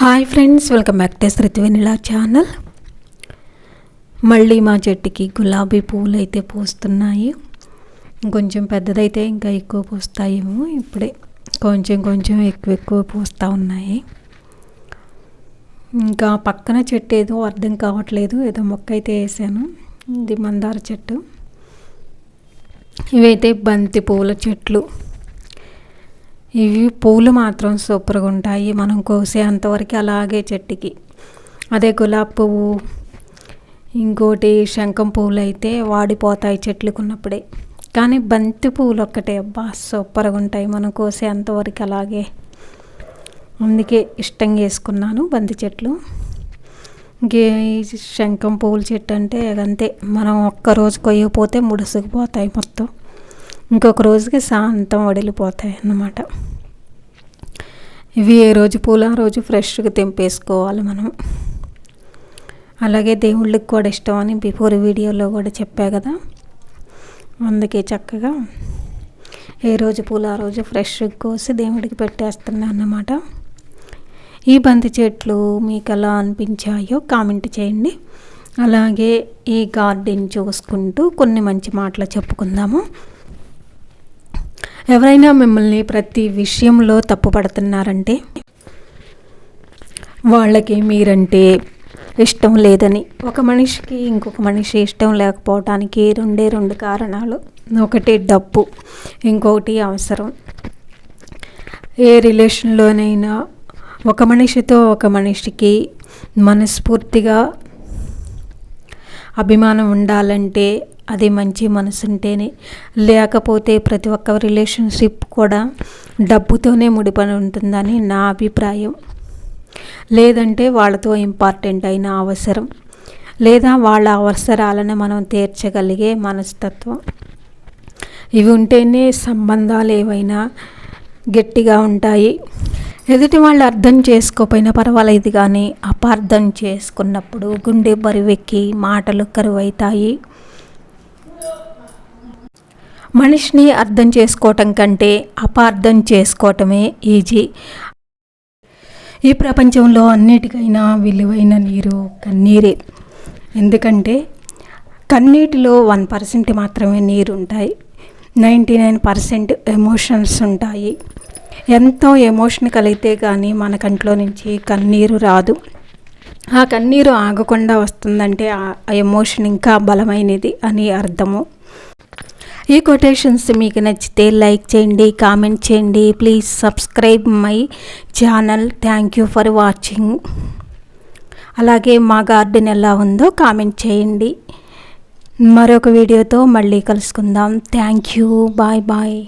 Hi friends, welcome back to Shruti Vennela channel. మళ్ళీ మా చెట్టుకి గులాబీ పువ్వులు అయితే పూస్తున్నాయి. కొంచెం పెద్దదైతే ఇంకా ఎక్కువ పూస్తాయేమో. ఇప్పుడే కొంచెం ఎక్కువ పూస్తూ ఉన్నాయి. ఇంకా పక్కన చెట్టు ఏదో అర్థం కావట్లేదు, ఏదో మొక్క అయితే వేసాను. ఇది మందార చెట్టు. ఇవైతే బంతి పువ్వుల చెట్లు. ఇవి పూలు మాత్రం సూపర్గా ఉంటాయి. మనం కోసే అంతవరకు అలాగే చెట్టుకి. అదే గులాబీ పువ్వు, ఇంకోటి శంఖం పువ్వులు అయితే వాడిపోతాయి చెట్లకు ఉన్నప్పుడే. కానీ బంతి పువ్వులు ఒక్కటే అబ్బా సూపర్గా ఉంటాయి, మనం కోసే అంతవరకు అలాగే. అందుకే ఇష్టంగా వేసుకున్నాను బంతి చెట్లు. ఇంకే శంఖం పువ్వుల చెట్టు అంటే అంతే, మనం ఒక్కరోజు కొయ్యకపోతే ముడుసుకుపోతాయి మొత్తం. ఇంకొక రోజుకి శాంతం వడిలిపోతాయి అన్నమాట. ఇవి ఏ రోజు పూలు ఆ రోజు ఫ్రెష్గా తెంపేసుకోవాలి మనం. అలాగే దేవుళ్ళకి కూడా ఇష్టం అని బిఫోర్ వీడియోలో కూడా చెప్పా కదా, అందుకే చక్కగా ఏ రోజు పూలు ఆ రోజు ఫ్రెష్గా కోసి దేవుడికి పెట్టేస్తున్నా అన్నమాట. ఈ బంతి చెట్లు మీకు ఎలా అనిపించాయో కామెంట్ చేయండి. అలాగే ఈ గార్డెన్ చూసుకుంటూ కొన్ని మంచి మాటలు చెప్పుకుందాము. ఎవరైనా మిమ్మల్ని ప్రతి విషయంలో తప్పుపడుతున్నారంటే వాళ్ళకి మీరంటే ఇష్టం లేదని. ఒక మనిషికి ఇంకొక మనిషి ఇష్టం లేకపోవడానికి రెండు కారణాలు. ఒకటి డబ్బు, ఇంకొకటి అవసరం. ఏ రిలేషన్లోనైనా ఒక మనిషితో ఒక మనిషికి మనస్ఫూర్తిగా అభిమానం ఉండాలంటే అది మంచి మనసు ఉంటేనే. లేకపోతే ప్రతి ఒక్క రిలేషన్షిప్ కూడా డబ్బుతోనే ముడిపడి ఉంటుందని నా అభిప్రాయం. లేదంటే వాళ్ళతో ఇంపార్టెంట్ అయిన అవసరం, లేదా వాళ్ళ అవసరాలను మనం తీర్చగలిగే మనస్తత్వం, ఇవి ఉంటేనే సంబంధాలు ఏవైనా గట్టిగా ఉంటాయి. ఎదుటి వాళ్ళు అర్థం చేసుకోకపోయినా పర్వాలేదు, కానీ అపార్థం చేసుకున్నప్పుడు గుండె బరువెక్కి మాటలు కరువైతాయి. మనిషిని అర్థం చేసుకోవటం కంటే అపార్థం చేసుకోవటమే ఈజీ. ఈ ప్రపంచంలో అన్నిటికైనా విలువైన నీరు కన్నీరే. ఎందుకంటే కన్నీటిలో 1% మాత్రమే నీరు ఉంటాయి, 99% ఎమోషన్స్ ఉంటాయి. ఎంతో ఎమోషన్ కలిగితే కానీ మన కంట్లో నుంచి కన్నీరు రాదు. ఆ కన్నీరు ఆగకుండా వస్తుందంటే ఆ ఎమోషన్ ఇంకా బలమైనది అని అర్థము. ఈ కొటేషన్స్ మీకు నచ్చితే లైక్ చేయండి, కామెంట్ చేయండి. Please subscribe my channel. Thank you for watching. అలాగే మా గార్డెన్ ఎలా ఉందో కామెంట్ చేయండి. మరొక వీడియోతో మళ్ళీ కలుసుకుందాం. Thank you. Bye bye.